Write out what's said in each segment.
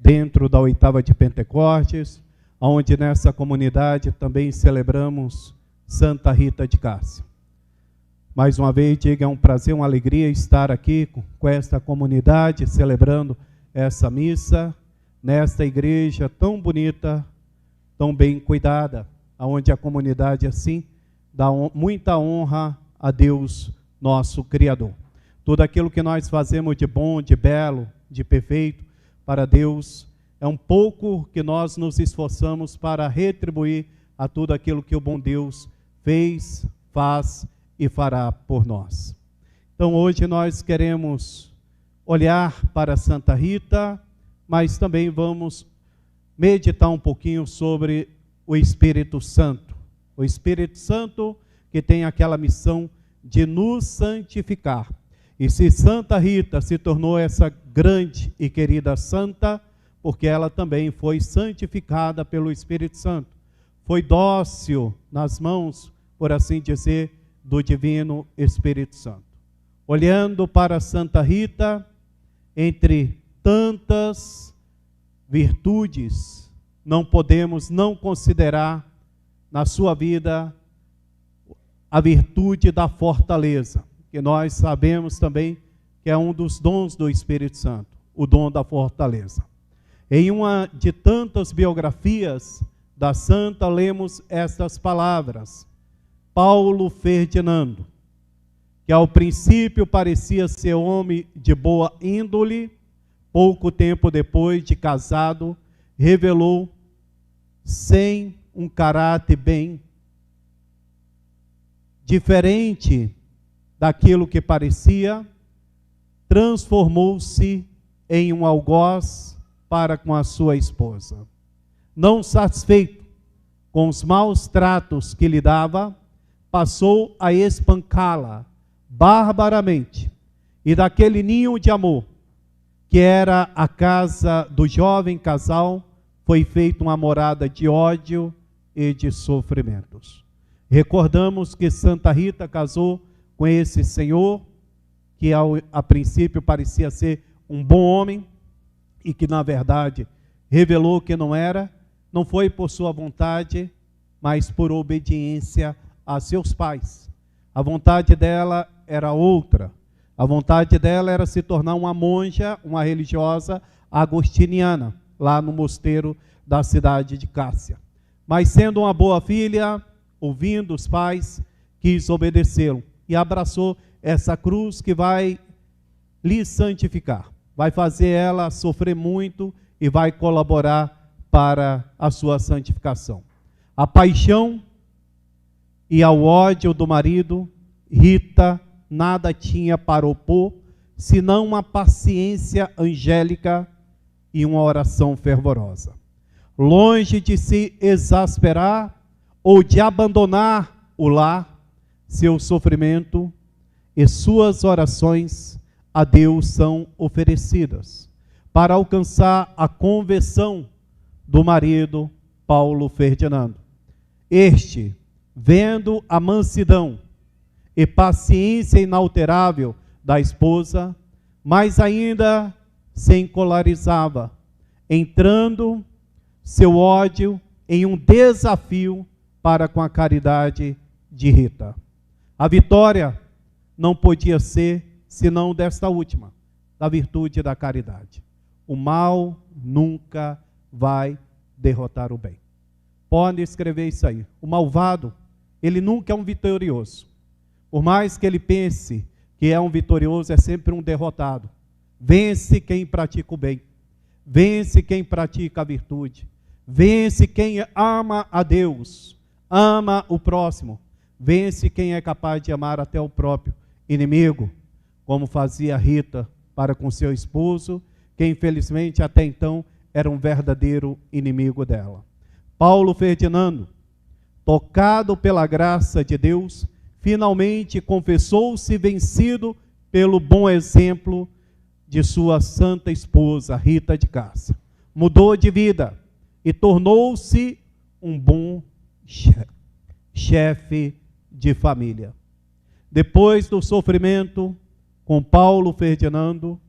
dentro da oitava de Pentecostes, onde nessa comunidade também celebramos Santa Rita de Cássia. Mais uma vez, diga, é um prazer, uma alegria estar aqui com esta comunidade, celebrando essa missa, nesta igreja tão bonita, tão bem cuidada, onde a comunidade assim dá muita honra a Deus, nosso Criador. Tudo aquilo que nós fazemos de bom, de belo, de perfeito para Deus, é um pouco que nós nos esforçamos para retribuir a tudo aquilo que o bom Deus fez, faz e fará por nós. Então hoje nós queremos olhar para Santa Rita, mas também vamos meditar um pouquinho sobre o Espírito Santo. O Espírito Santo que tem aquela missão de nos santificar. E se Santa Rita se tornou essa grande e querida santa, porque ela também foi santificada pelo Espírito Santo. Foi dócil nas mãos, por assim dizer, do Divino Espírito Santo. Olhando para Santa Rita, entre tantas virtudes, não podemos não considerar na sua vida a virtude da fortaleza, que nós sabemos também que é um dos dons do Espírito Santo, o dom da fortaleza. Em uma de tantas biografias da santa, lemos estas palavras: Paulo Ferdinando, que ao princípio parecia ser homem de boa índole, pouco tempo depois de casado, revelou sem um caráter bem diferente daquilo que parecia, transformou-se em um algoz para com a sua esposa. Não satisfeito com os maus tratos que lhe dava, passou a espancá-la barbaramente, e daquele ninho de amor, que era a casa do jovem casal, foi feita uma morada de ódio e de sofrimentos. Recordamos que Santa Rita casou com esse senhor, que a princípio parecia ser um bom homem, e que na verdade revelou que não era, não foi por sua vontade, mas por obediência a seus pais. A vontade dela era outra. A vontade dela era se tornar uma monja, uma religiosa agostiniana, lá no mosteiro da cidade de Cássia. Mas sendo uma boa filha, ouvindo os pais, quis obedecê-lo e abraçou essa cruz que vai lhe santificar. Vai fazer ela sofrer muito e vai colaborar para a sua santificação. A paixão e ao ódio do marido, Rita nada tinha para opor, senão uma paciência angélica e uma oração fervorosa. Longe de se exasperar ou de abandonar o lar, seu sofrimento e suas orações a Deus são oferecidas para alcançar a conversão do marido Paulo Ferdinando. Este, vendo a mansidão e paciência inalterável da esposa, mais ainda se encolarizava, entrando seu ódio em um desafio para com a caridade de Rita. A vitória não podia ser senão desta última, da virtude da caridade. O mal nunca vai derrotar o bem. Pode escrever isso aí. O malvado, ele nunca é um vitorioso. Por mais que ele pense que é um vitorioso, é sempre um derrotado. Vence quem pratica o bem. Vence quem pratica a virtude. Vence quem ama a Deus. Ama o próximo. Vence quem é capaz de amar até o próprio inimigo, como fazia Rita para com seu esposo, que infelizmente até então era um verdadeiro inimigo dela. Paulo Ferdinando, tocado pela graça de Deus, finalmente confessou-se vencido pelo bom exemplo de sua santa esposa, Rita de Cássia. Mudou de vida e tornou-se um bom chefe de família. Depois do sofrimento com Paulo Ferdinando,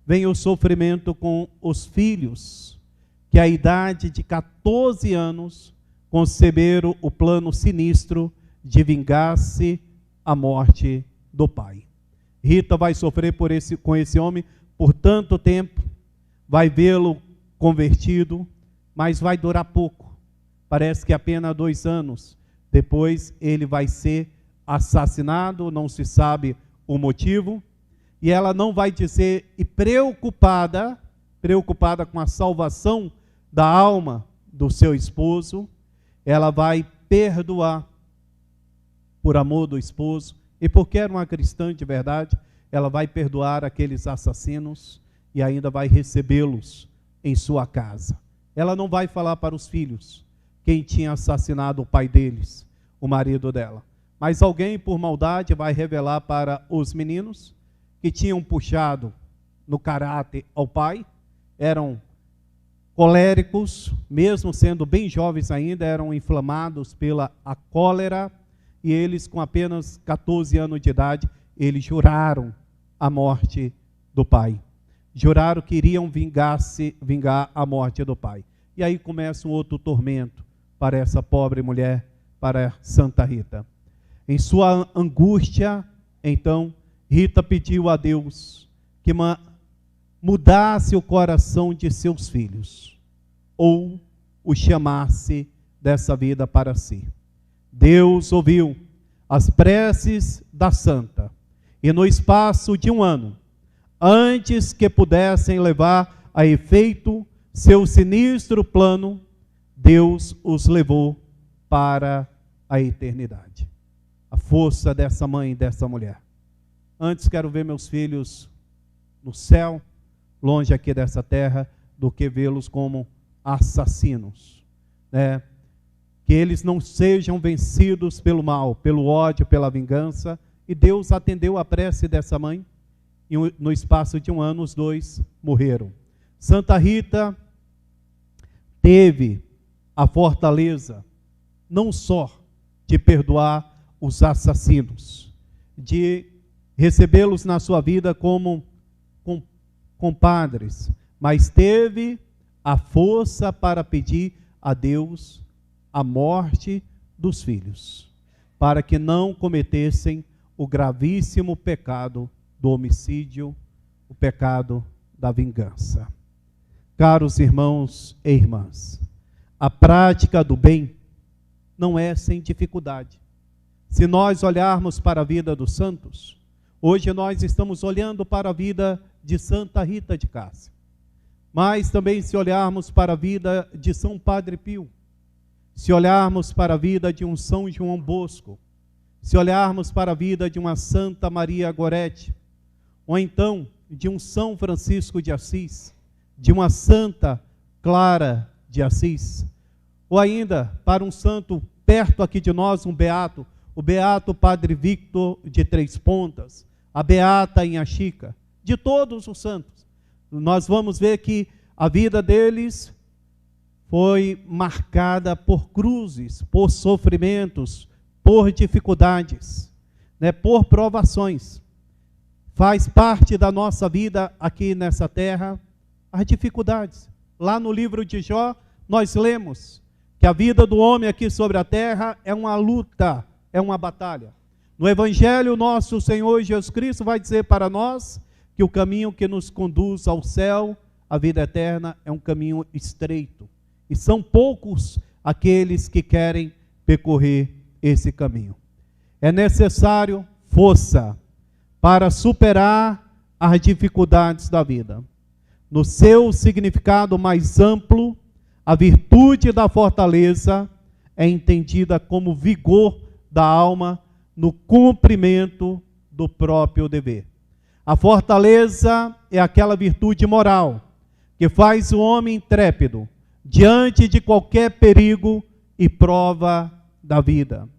vem o sofrimento com os filhos que à idade de 14 anos conceberam o plano sinistro de vingar-se a morte do pai. Rita vai sofrer com esse homem por tanto tempo, vai vê-lo convertido, mas vai durar pouco. Parece que apenas 2 anos. Depois ele vai ser assassinado, não se sabe o motivo, e ela não vai dizer, e preocupada com a salvação da alma do seu esposo, ela vai perdoar por amor do esposo, e porque era uma cristã de verdade, ela vai perdoar aqueles assassinos e ainda vai recebê-los em sua casa. Ela não vai falar para os filhos quem tinha assassinado o pai deles, o marido dela. Mas alguém, por maldade, vai revelar para os meninos que tinham puxado no caráter ao pai, eram coléricos, mesmo sendo bem jovens ainda, eram inflamados pela a cólera, e eles, com apenas 14 anos de idade, eles juraram a morte do pai. Juraram que iriam vingar a morte do pai. E aí começa um outro tormento para essa pobre mulher, para Santa Rita. Em sua angústia, então, Rita pediu a Deus que mudasse o coração de seus filhos, ou o chamasse dessa vida para si. Deus ouviu as preces da santa, e no espaço de 1 ano, antes que pudessem levar a efeito seu sinistro plano, Deus os levou para a eternidade. A força dessa mãe e dessa mulher. Antes quero ver meus filhos no céu, longe aqui dessa terra, do que vê-los como assassinos, né? Que eles não sejam vencidos pelo mal, pelo ódio, pela vingança. E Deus atendeu a prece dessa mãe, e no espaço de 1 ano os 2 morreram. Santa Rita teve a fortaleza não só de perdoar os assassinos, de recebê-los na sua vida como compadres, mas teve a força para pedir a Deus a morte dos filhos, para que não cometessem o gravíssimo pecado do homicídio, o pecado da vingança. Caros irmãos e irmãs, a prática do bem não é sem dificuldade. Se nós olharmos para a vida dos santos, hoje nós estamos olhando para a vida de Santa Rita de Cássia, mas também se olharmos para a vida de São Padre Pio, se olharmos para a vida de um São João Bosco, se olharmos para a vida de uma Santa Maria Gorete, ou então de um São Francisco de Assis, de uma Santa Clara de Assis, ou ainda para um santo perto aqui de nós, um beato, o beato Padre Victor de Três Pontas, a beata Inha Chica, de todos os santos, nós vamos ver que a vida deles foi marcada por cruzes, por sofrimentos, por dificuldades, né, por provações. Faz parte da nossa vida aqui nessa terra as dificuldades. Lá no livro de Jó, nós lemos que a vida do homem aqui sobre a terra é uma luta, é uma batalha. No Evangelho, nosso Senhor Jesus Cristo vai dizer para nós que o caminho que nos conduz ao céu, a vida eterna, é um caminho estreito. E são poucos aqueles que querem percorrer esse caminho. É necessário força para superar as dificuldades da vida. No seu significado mais amplo, a virtude da fortaleza é entendida como vigor da alma no cumprimento do próprio dever. A fortaleza é aquela virtude moral que faz o homem intrépido diante de qualquer perigo e prova da vida.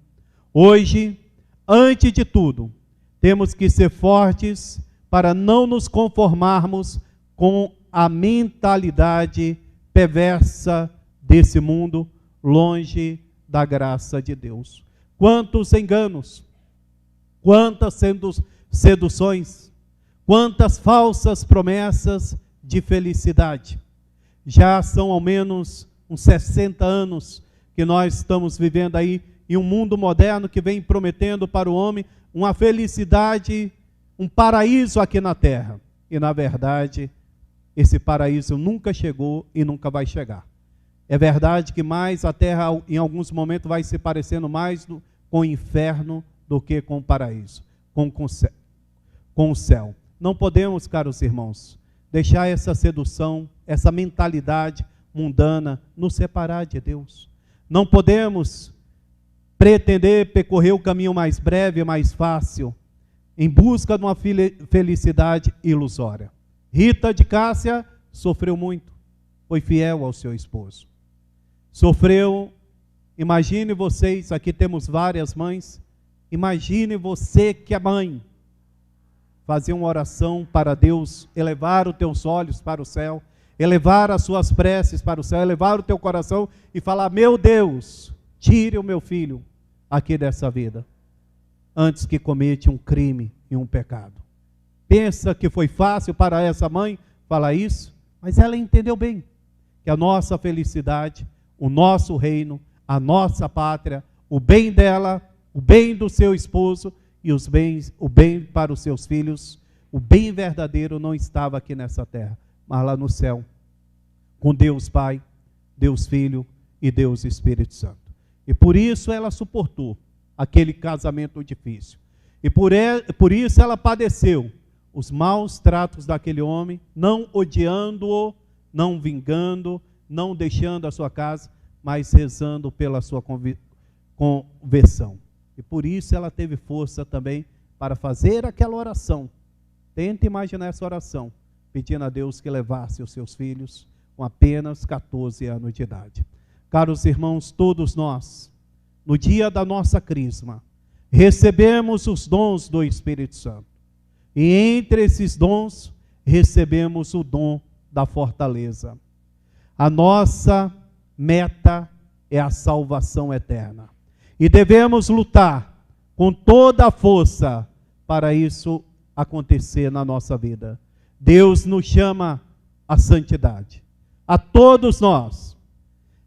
Hoje, antes de tudo, temos que ser fortes para não nos conformarmos com a mentalidade perversa desse mundo, longe da graça de Deus. Quantos enganos, quantas seduções, quantas falsas promessas de felicidade. Já são ao menos uns 60 anos que nós estamos vivendo aí em um mundo moderno que vem prometendo para o homem uma felicidade, um paraíso aqui na terra. E na verdade, esse paraíso nunca chegou e nunca vai chegar. É verdade que mais a terra em alguns momentos vai se parecendo mais com o inferno do que com o paraíso, com o céu. Não podemos, caros irmãos, deixar essa sedução, essa mentalidade mundana nos separar de Deus. Não podemos pretender percorrer o caminho mais breve, mais fácil, em busca de uma felicidade ilusória. Rita de Cássia sofreu muito, foi fiel ao seu esposo. Sofreu, imagine vocês, aqui temos várias mães, imagine você que é mãe, fazer uma oração para Deus, elevar os teus olhos para o céu, elevar as suas preces para o céu, elevar o teu coração e falar: meu Deus, tire o meu filho aqui dessa vida, antes que cometa um crime e um pecado. Pensa que foi fácil para essa mãe falar isso? Mas ela entendeu bem que a nossa felicidade, o nosso reino, a nossa pátria, o bem dela, o bem do seu esposo e o bem para os seus filhos, o bem verdadeiro não estava aqui nessa terra, mas lá no céu, com Deus Pai, Deus Filho e Deus Espírito Santo. E por isso ela suportou aquele casamento difícil. E por isso ela padeceu os maus tratos daquele homem, não odiando-o, não vingando, não deixando a sua casa, mas rezando pela sua conversão. E por isso ela teve força também para fazer aquela oração. Tenta imaginar essa oração, pedindo a Deus que levasse os seus filhos com apenas 14 anos de idade. Caros irmãos, todos nós, no dia da nossa crisma, recebemos os dons do Espírito Santo. E entre esses dons, recebemos o dom da fortaleza. A nossa meta é a salvação eterna. E devemos lutar com toda a força para isso acontecer na nossa vida. Deus nos chama à santidade. A todos nós.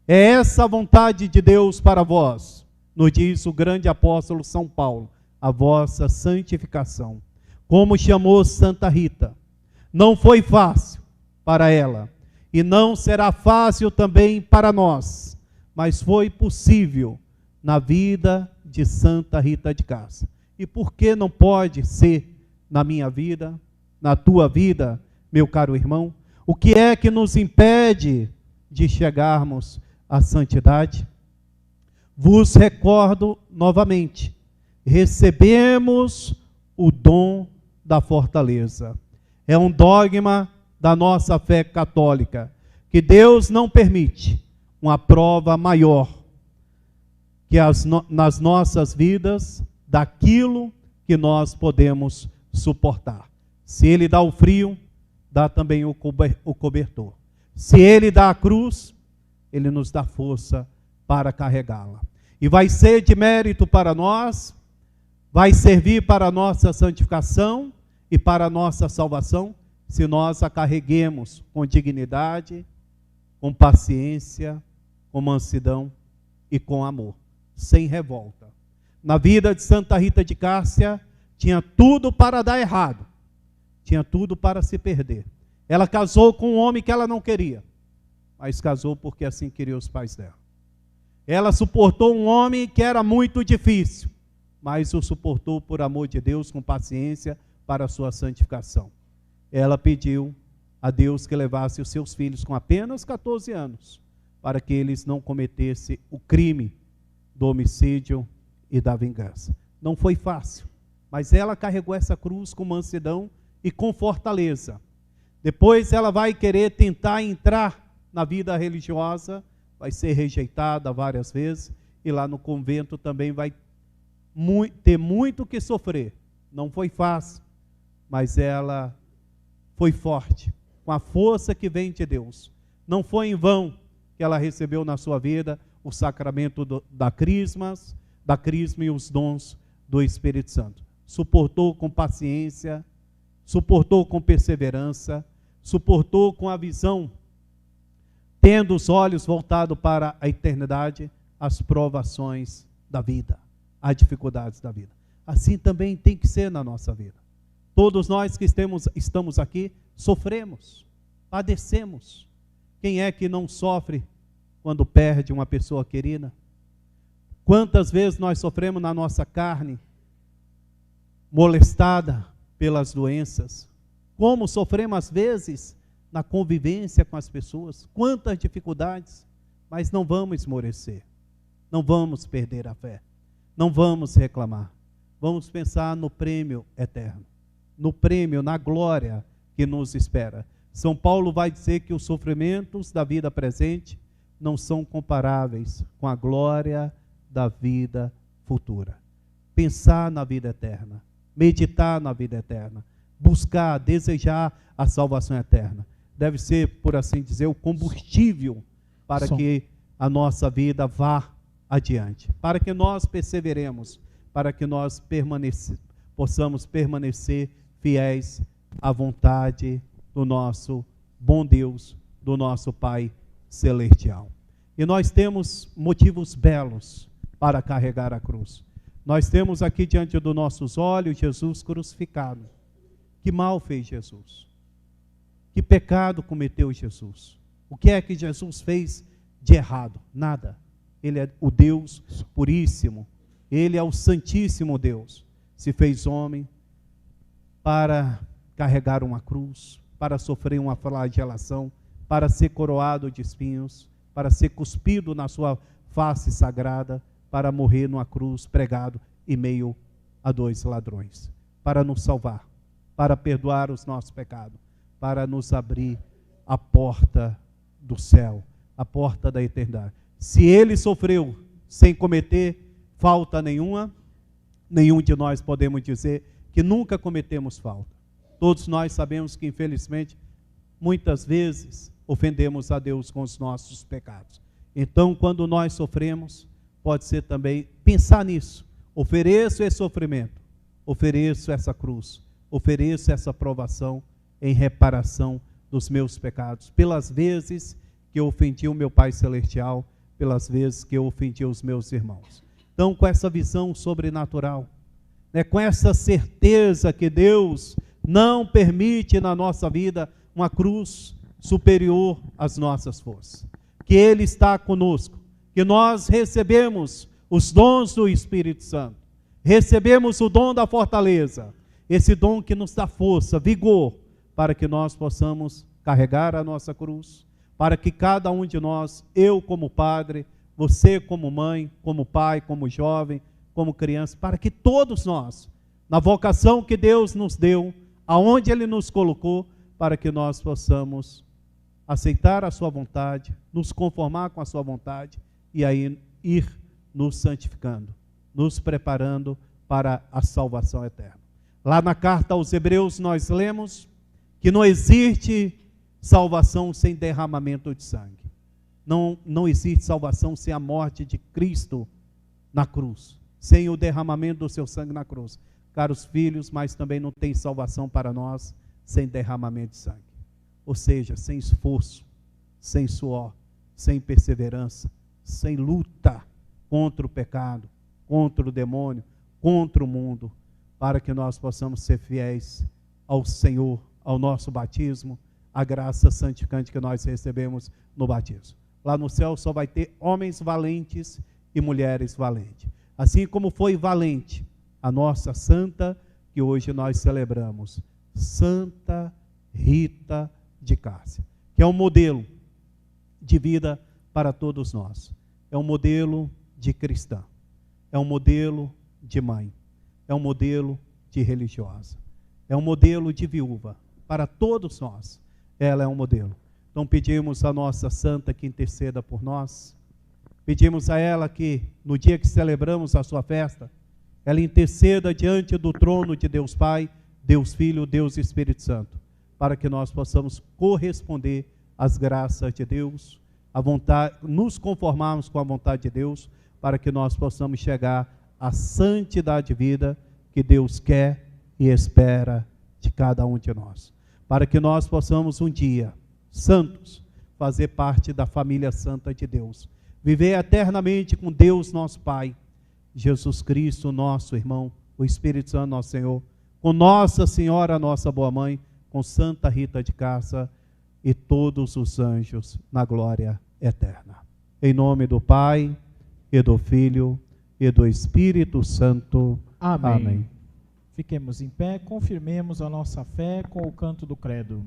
É essa a vontade de Deus para vós, nos diz o grande apóstolo São Paulo, a vossa santificação. Como chamou Santa Rita. Não foi fácil para ela, e não será fácil também para nós, mas foi possível na vida de Santa Rita de Cássia. E por que não pode ser na minha vida, na tua vida, meu caro irmão? O que é que nos impede de chegarmos à santidade? Vos recordo novamente, recebemos o dom da fortaleza. É um dogma da nossa fé católica, que Deus não permite uma prova maior que nas nossas vidas daquilo que nós podemos suportar. Se Ele dá o frio, dá também o cobertor. Se Ele dá a cruz, Ele nos dá força para carregá-la. E vai ser de mérito para nós, vai servir para a nossa santificação e para a nossa salvação, se nós a carreguemos com dignidade, com paciência, com mansidão e com amor, sem revolta. Na vida de Santa Rita de Cássia, tinha tudo para dar errado, tinha tudo para se perder. Ela casou com um homem que ela não queria, mas casou porque assim queriam os pais dela. Ela suportou um homem que era muito difícil, mas o suportou por amor de Deus, com paciência, para a sua santificação. Ela pediu a Deus que levasse os seus filhos com apenas 14 anos, para que eles não cometessem o crime do homicídio e da vingança. Não foi fácil, mas ela carregou essa cruz com mansidão e com fortaleza. Depois ela vai querer tentar entrar na vida religiosa, vai ser rejeitada várias vezes, e lá no convento também vai ter muito que sofrer. Não foi fácil, mas ela foi forte, com a força que vem de Deus. Não foi em vão que ela recebeu na sua vida o sacramento da crisma e os dons do Espírito Santo. Suportou com paciência, suportou com perseverança, suportou com a visão tendo os olhos voltados para a eternidade, as provações da vida, as dificuldades da vida. Assim também tem que ser na nossa vida. Todos nós que estamos aqui, sofremos, padecemos. Quem é que não sofre quando perde uma pessoa querida? Quantas vezes nós sofremos na nossa carne, molestada pelas doenças? Como sofremos às vezes na convivência com as pessoas? Quantas dificuldades? Mas não vamos esmorecer, não vamos perder a fé, não vamos reclamar. Vamos pensar no prêmio eterno, no prêmio, na glória que nos espera. São Paulo vai dizer que os sofrimentos da vida presente não são comparáveis com a glória da vida futura. Pensar na vida eterna, meditar na vida eterna, buscar, desejar a salvação eterna. Deve ser, por assim dizer, o combustível para que a nossa vida vá adiante, para que nós perseveremos, para que nós possamos permanecer fiéis à vontade do nosso bom Deus, do nosso Pai celestial. E nós temos motivos belos para carregar a cruz. Nós temos aqui diante dos nossos olhos Jesus crucificado. Que mal fez Jesus? Que pecado cometeu Jesus? O que é que Jesus fez de errado? Nada. Ele é o Deus puríssimo. Ele é o Santíssimo Deus. Se fez homem para carregar uma cruz, para sofrer uma flagelação, para ser coroado de espinhos, para ser cuspido na sua face sagrada, para morrer numa cruz pregado em meio a 2 ladrões, para nos salvar, para perdoar os nossos pecados, para nos abrir a porta do céu, a porta da eternidade. Se ele sofreu sem cometer falta nenhuma, nenhum de nós podemos dizer que nunca cometemos falta. Todos nós sabemos que, infelizmente, muitas vezes ofendemos a Deus com os nossos pecados. Então, quando nós sofremos, pode ser também pensar nisso. Ofereço esse sofrimento, ofereço essa cruz, ofereço essa provação em reparação dos meus pecados, pelas vezes que eu ofendi o meu Pai Celestial, pelas vezes que eu ofendi os meus irmãos. Então, com essa visão sobrenatural, com essa certeza que Deus não permite na nossa vida uma cruz superior às nossas forças, que Ele está conosco, que nós recebemos os dons do Espírito Santo, recebemos o dom da fortaleza, esse dom que nos dá força, vigor, para que nós possamos carregar a nossa cruz, para que cada um de nós, eu como padre, você como mãe, como pai, como jovem, como criança, para que todos nós, na vocação que Deus nos deu, aonde Ele nos colocou, para que nós possamos aceitar a sua vontade, nos conformar com a sua vontade e aí ir nos santificando, nos preparando para a salvação eterna. Lá na carta aos Hebreus nós lemos que não existe salvação sem derramamento de sangue. Não existe salvação sem a morte de Cristo na cruz, sem o derramamento do seu sangue na cruz. Caros filhos, mas também não tem salvação para nós sem derramamento de sangue. Ou seja, sem esforço, sem suor, sem perseverança, sem luta contra o pecado, contra o demônio, contra o mundo, para que nós possamos ser fiéis ao Senhor, ao nosso batismo, a graça santificante que nós recebemos no batismo. Lá no céu só vai ter homens valentes e mulheres valentes. Assim como foi valente a nossa santa, que hoje nós celebramos, Santa Rita de Cássia, que é um modelo de vida para todos nós. É um modelo de cristã, é um modelo de mãe, é um modelo de religiosa, é um modelo de viúva, para todos nós, ela é um modelo. Então pedimos a nossa santa que interceda por nós, pedimos a ela que no dia que celebramos a sua festa, ela interceda diante do trono de Deus Pai, Deus Filho, Deus Espírito Santo, para que nós possamos corresponder às graças de Deus, a vontade, nos conformarmos com a vontade de Deus, para que nós possamos chegar à santidade de vida que Deus quer e espera de cada um de nós. Para que nós possamos um dia, santos, fazer parte da família santa de Deus. Viver eternamente com Deus, nosso Pai, Jesus Cristo, nosso irmão, o Espírito Santo, nosso Senhor, com Nossa Senhora, nossa boa mãe, com Santa Rita de Cássia e todos os anjos na glória eterna. Em nome do Pai, e do Filho, e do Espírito Santo. Amém. Amém. Fiquemos em pé, confirmemos a nossa fé com o canto do credo.